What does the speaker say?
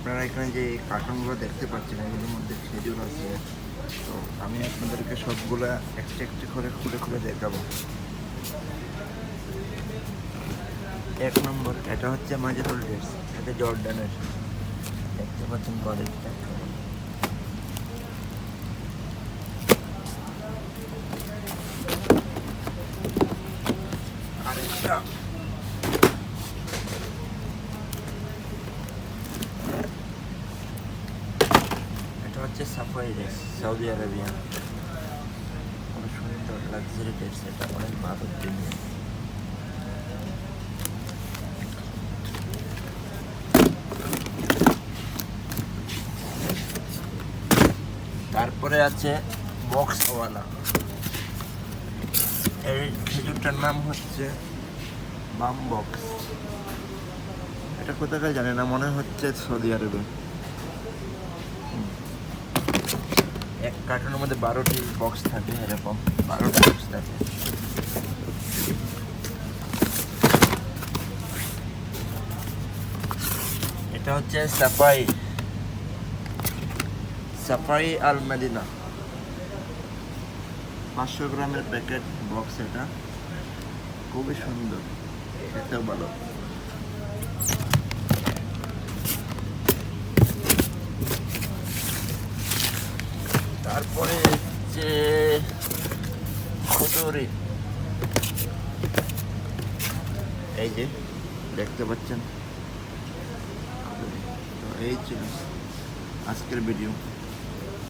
আপনারা এখানে যে কার্টুনগুলো দেখতে পাচ্ছেন এগুলোর মধ্যে খেজুর আছে। তো আমি আপনাদেরকে সবগুলা একটা একটা করে খুলে খুলে দেখাবো। 1 নম্বর, এটা হচ্ছে মাজিদুল ড্রেস, এটা জর্ডানের, দেখতে পাচ্ছেন কোয়ালিটিটা। আরেকটা এটা হচ্ছে সাফারি ড্রেস, সৌদি আরবিয়ান, অনেক সুন্দর লাক্সারি ড্রেস, এটা অনেক ভালো প্রিমিয়াম। তারপরে আছে বক্সওয়ালা, এই খেজুরটার নাম হচ্ছে বাম বক্স। এটা কোথাকার জানি না, মনে হচ্ছে সৌদি আরবে। এক কার্টুনের মধ্যে 12টি বক্স থাকে, এরকম 12টা বক্স থাকে। এটা হচ্ছে সাফারি আল মদিনা, 500 গ্রামের প্যাকেট বক্স। এটা খুবই সুন্দর, খেতেও ভালো। তারপরে হচ্ছে খুচুরি, এই যে দেখতে পাচ্ছেন। তো এই ছিল আজকের ভিডিও।